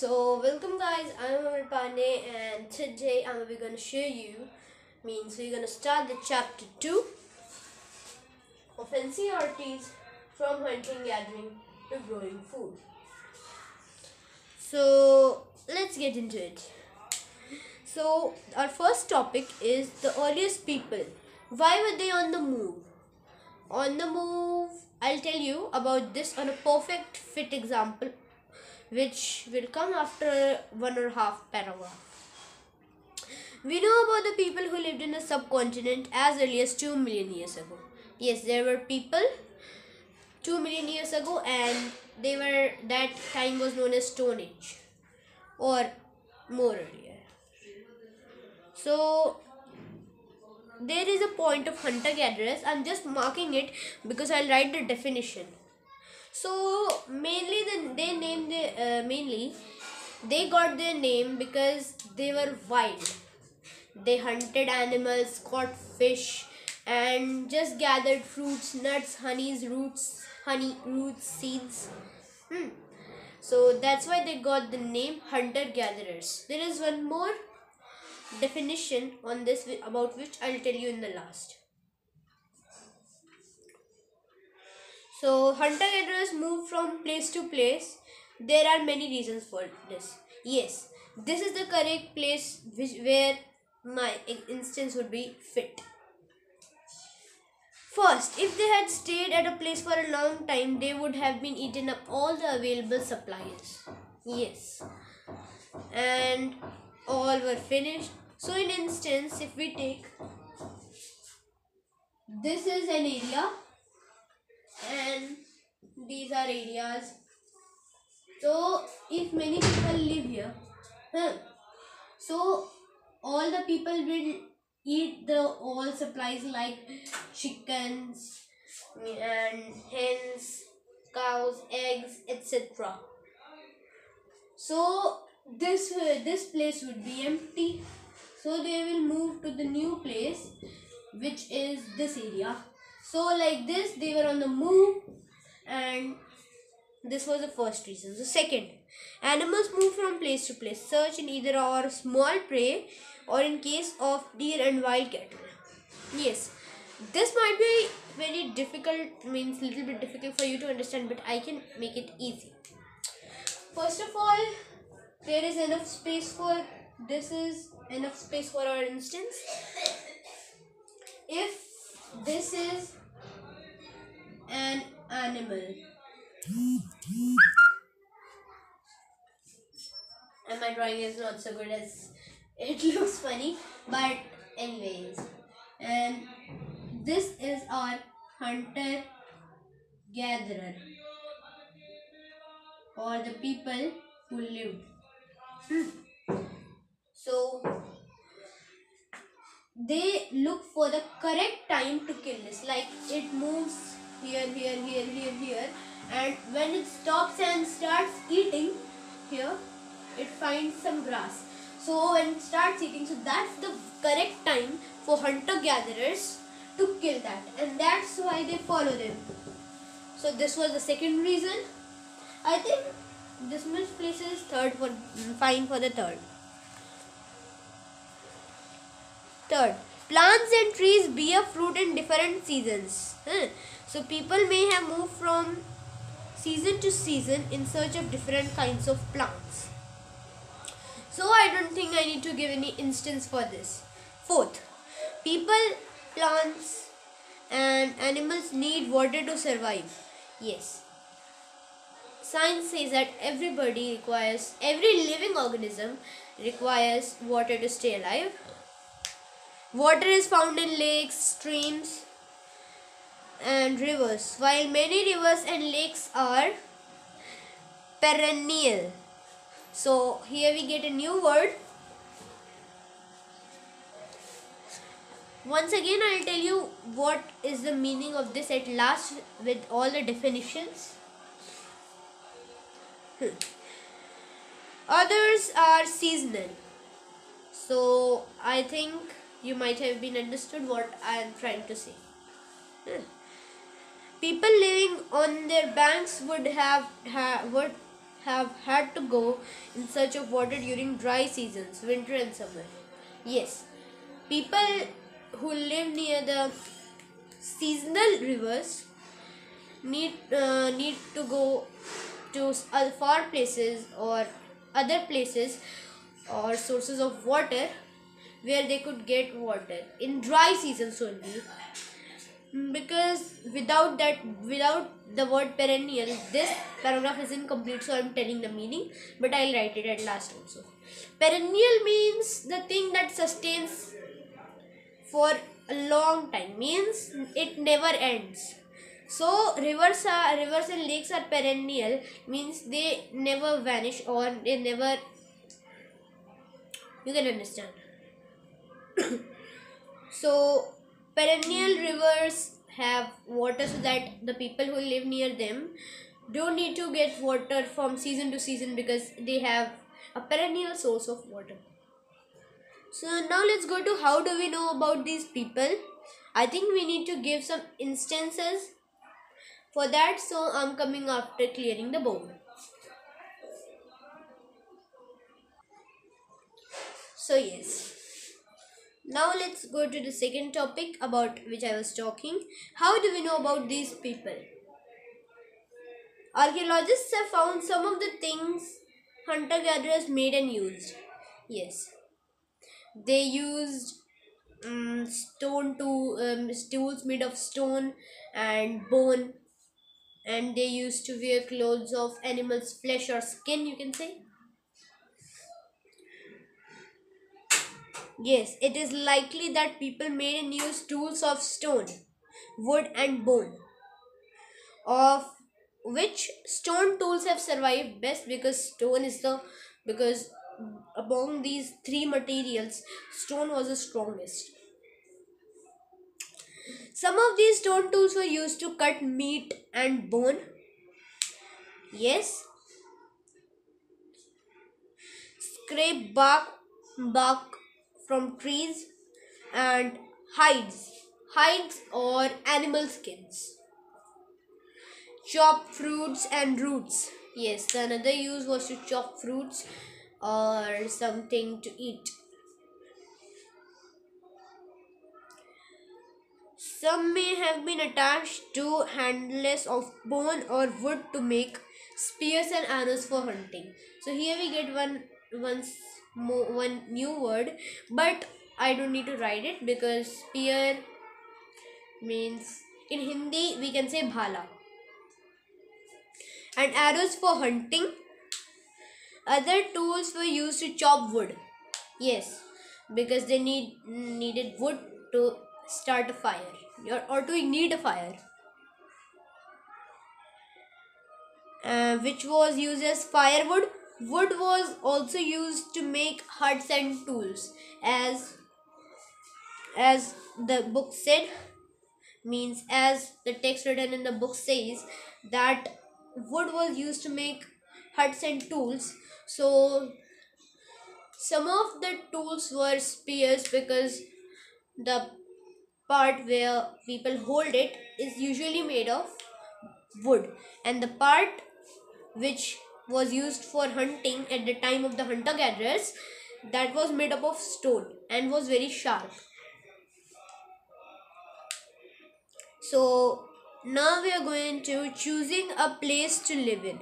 Welcome guys, I'm Amar Pandey and today we're going to show you, we're going to start the chapter 2 of NCERTs from hunting gathering to growing food. So let's get into it. So our first topic is the earliest people. Why were they on the move? On the move, I'll tell you about this on a perfect fit example which will come after 1.5 paragraph. We know about the people who lived in the subcontinent as early as 2 million years ago. Yes, there were people 2 million years ago, and that time was known as Stone Age or more earlier. So there is a point of hunter-gatherers. I'm just marking it because I'll write the definition. So mainly they got their name because they were wild. They hunted animals, caught fish, and just gathered fruits, nuts, roots, seeds. So that's why they got the name hunter-gatherers. There is one more definition on this about which I'll tell you in the last. So hunter-gatherers move from place to place. There are many reasons for this. Yes, this is the correct place where my instance would be fit. First, if they had stayed at a place for a long time, they would have been eaten up all the available supplies. Yes, and all were finished. So in instance, if we take, this is an area and these are areas. So if many people live here, so all the people will eat all supplies like chickens and hens, cows, eggs, etc. So this place would be empty. So they will move to the new place, which is this area. So like this, they were on the move, and this was the first reason. The second, animals move from place to place, search in either or small prey or in case of deer and wild cattle. Yes, this might be very difficult, little bit difficult for you to understand, but I can make it easy. First of all, there is enough space for, this is enough space for our instance. If this is an animal, and my drawing is not so good as it looks funny, but anyways, and this is our hunter gatherer or the people who lived. So they look for the correct time to kill this, like it moves here, and when it stops and starts eating here, it finds some grass. So when it starts eating, so that's the correct time for hunter-gatherers to kill that, and that's why they follow them. So this was the second reason. I think this much place is fine for the third. Third, plants and trees bear fruit in different seasons. So people may have moved from season to season in search of different kinds of plants. So I don't think I need to give any instance for this. Fourth, people, plants and animals need water to survive. Yes. Science says that every living organism requires water to stay alive. Water is found in lakes, streams and rivers, while many rivers and lakes are perennial. So here we get a new word. Once again, I'll tell you what is the meaning of this at last with all the definitions. Others are seasonal. So I think you might have been understood what I am trying to say. People living on their banks would have had to go in search of water during dry seasons, winter and summer. Yes, people who live near the seasonal rivers need to go to far places or other places or sources of water where they could get water in dry seasons only. Because without the word perennial, this paragraph is incomplete, so I'm telling the meaning, but I'll write it at last also. Perennial means the thing that sustains for a long time, means it never ends. So rivers and lakes are perennial, means they never vanish or they never, you can understand. So perennial rivers have water so that the people who live near them don't need to get water from season to season because they have a perennial source of water. So now let's go to how do we know about these people. I think we need to give some instances for that, so I'm coming after clearing the board. So yes, now let's go to the second topic about which I was talking. How do we know about these people? Archaeologists have found some of the things hunter-gatherers made and used. Yes, they used tools made of stone and bone, and they used to wear clothes of animals' flesh or skin, you can say. Yes, it is likely that people made and used tools of stone, wood, and bone, of which stone tools have survived best because stone is the because among these three materials, stone was the strongest. Some of these stone tools were used to cut meat and bone. Yes, scrape bark from trees, and hides or animal skins. Chop fruits and roots. Yes, the another use was to chop fruits or something to eat. Some may have been attached to handles of bone or wood to make spears and arrows for hunting. So here we get one new word, but I don't need to write it because spear means in Hindi we can say bhala. And arrows for hunting. Other tools were used to chop wood. Yes, because they needed wood to start a fire or to ignite a fire. Which was used as firewood. Wood was also used to make huts and tools, as the book said, means as the text written in the book says that wood was used to make huts and tools. So some of the tools were spears because the part where people hold it is usually made of wood, and the part which was used for hunting at the time of the hunter gatherers, that was made up of stone and was very sharp. So now we are going to choosing a place to live in.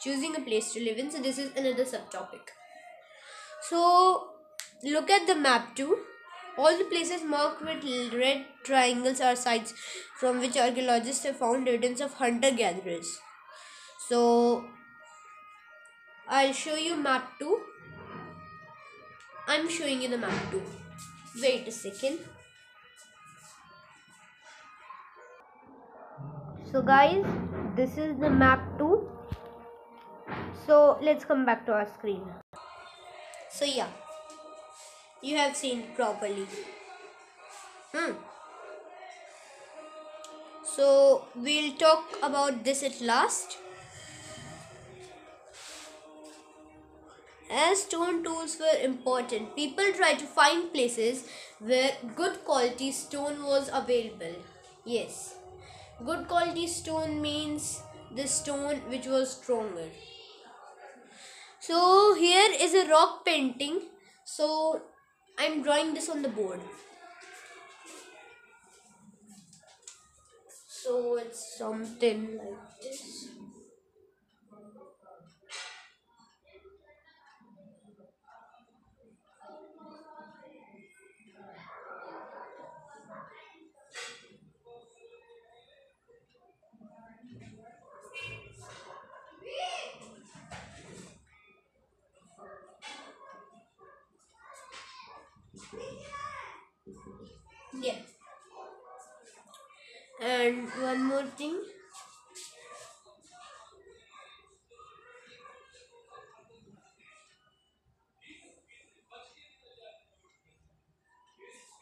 Choosing a place to live in. So this is another subtopic. So look at the map too. All the places marked with red triangles are sites from which archaeologists have found evidence of hunter-gatherers. So I'll show you map 2. I'm showing you the map 2. Wait a second. So guys, this is the map 2. So let's come back to our screen. So yeah, you have seen it properly. So we'll talk about this at last. As stone tools were important, people tried to find places where good quality stone was available. Yes, Good quality stone means the stone which was stronger. So here is a rock painting. So I'm drawing this on the board. So it's something like this. Yeah. And one more thing.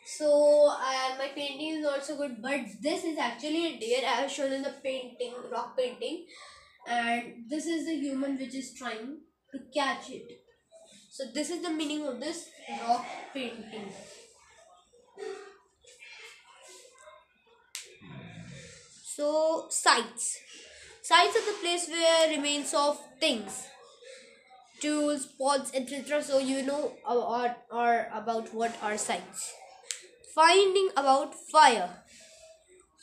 So my painting is not so good, but this is actually a deer I have shown in the painting, rock painting, and this is the human which is trying to catch it. So this is the meaning of this rock painting. So sites. Sites are the place where remains of things, tools, pots, etc. So you know or about what are sites. Finding about fire.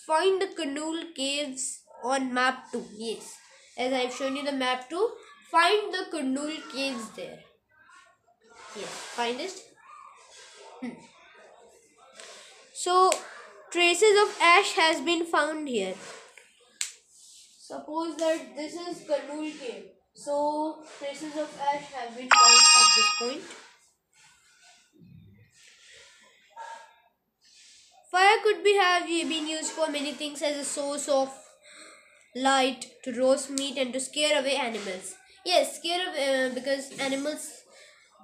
Find the Kunul caves on map 2. Yes, as I've shown you the map 2. Find the Kunul caves there. Yes, find it. So traces of ash has been found here. Suppose that this is Kunul cave. So traces of ash have been found at this point. Fire could have been used for many things as a source of light, to roast meat, and to scare away animals. Yes, scare away because animals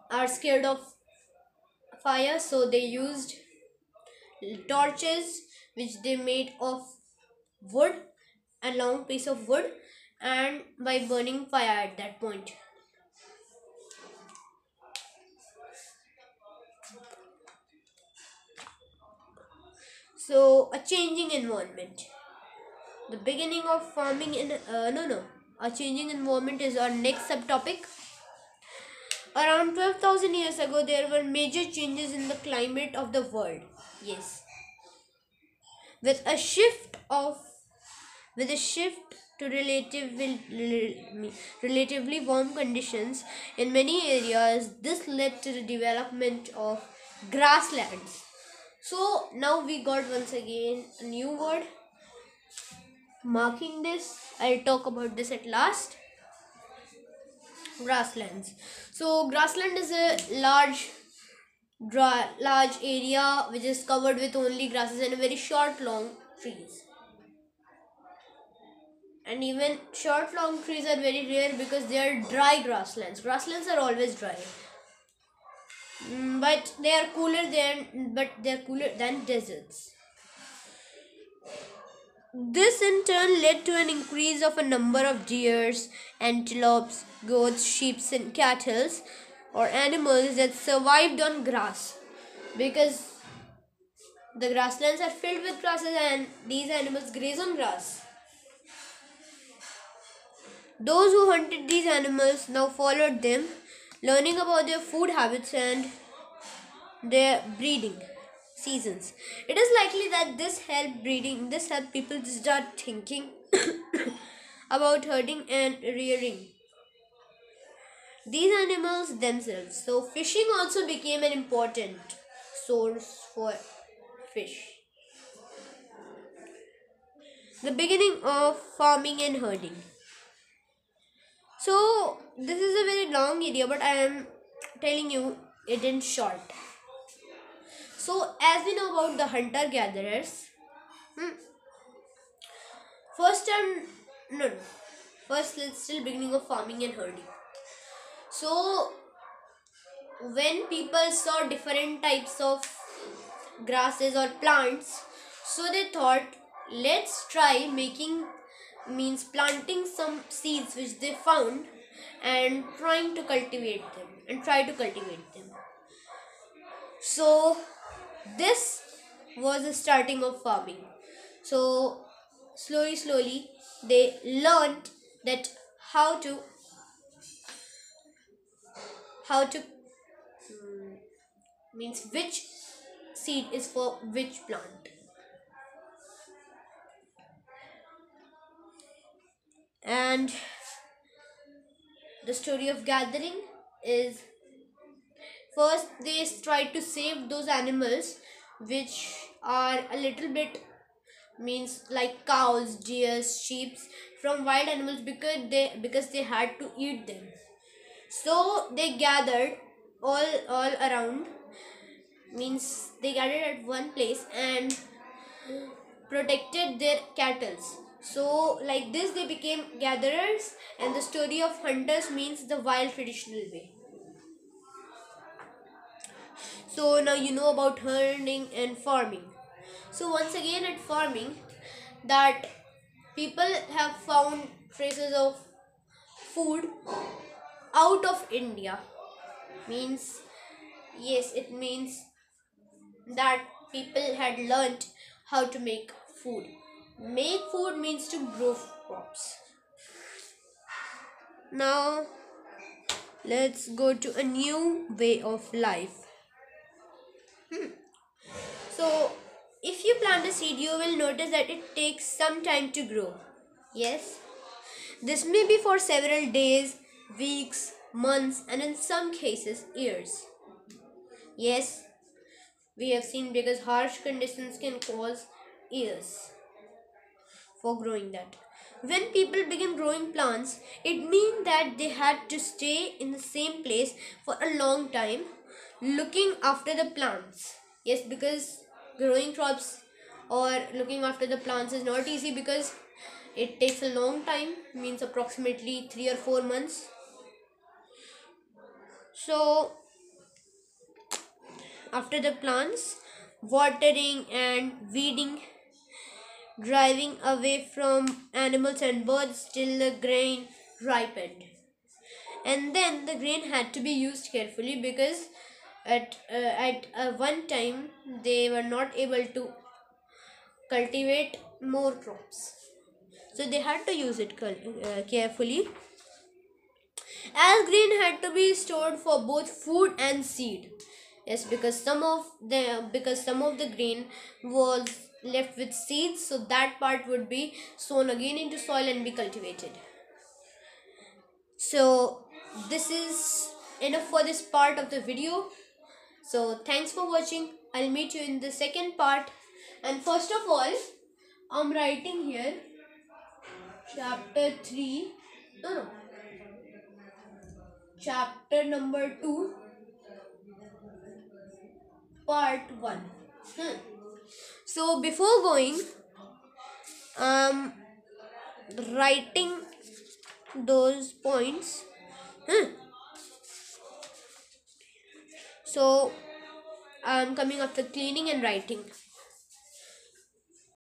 are scared of fire, so they used torches which they made of wood, a long piece of wood, and by burning fire at that point. So a changing environment. The beginning of farming in a changing environment is our next subtopic. Around 12,000 years ago, there were major changes in the climate of the world. Yes, with a shift of with a shift to relatively warm conditions in many areas, this led to the development of grasslands. So now we got once again a new word marking this. I'll talk about this at last. Grasslands. So grassland is a large area which is covered with only grasses and very short long trees. And even short long trees are very rare because they are dry grasslands. Grasslands are always dry. But they are cooler than deserts. This in turn led to an increase of a number of deers, antelopes, goats, sheep, and cattle, or animals that survived on grass, because the grasslands are filled with grasses and these animals graze on grass. Those who hunted these animals now followed them, learning about their food habits and their breeding seasons. It is likely that this helped people to start thinking about herding and rearing these animals themselves. So fishing also became an important source for fish. The beginning of farming and herding. So this is a very long area, but I am telling you it in short. So as we know about the hunter gatherers, first time no, no. First let's still beginning of farming and herding. So when people saw different types of grasses or plants, so they thought let's try planting some seeds which they found and try to cultivate them. So this was the starting of farming. So slowly they learned that how to how to means which seed is for which plant. And the story of gathering is, first they try to save those animals which are a little bit, means like cows, deers, sheep, from wild animals, because they had to eat them. So they gathered all around, means they gathered at one place and protected their cattle. So like this they became gatherers, and the story of hunters means the wild traditional way. So now you know about hunting and farming. So once again at farming, that people have found traces of food out of India. Means, yes, it means that people had learnt how to make food. Make food means to grow crops. Now let's go to a new way of life. So if you plant a seed, you will notice that it takes some time to grow. Yes, this may be for several days, weeks, months, and in some cases years. Yes, we have seen, because harsh conditions can cause years for growing that. When people begin growing plants, it means that they had to stay in the same place for a long time looking after the plants. Yes, because growing crops or looking after the plants is not easy, because it takes a long time, means approximately 3 or 4 months. So after the plants, watering and weeding, driving away from animals and birds till the grain ripened. And then the grain had to be used carefully, because at one time they were not able to cultivate more crops. So they had to use it carefully, as grain had to be stored for both food and seed. Yes, because some of the grain was left with seeds, so that part would be sown again into soil and be cultivated. So this is enough for this part of the video. So thanks for watching. I'll meet you in the second part. And first of all, I'm writing here chapter 3. No, chapter number 2, part 1. So before going, um writing those points. So I'm coming after cleaning and writing.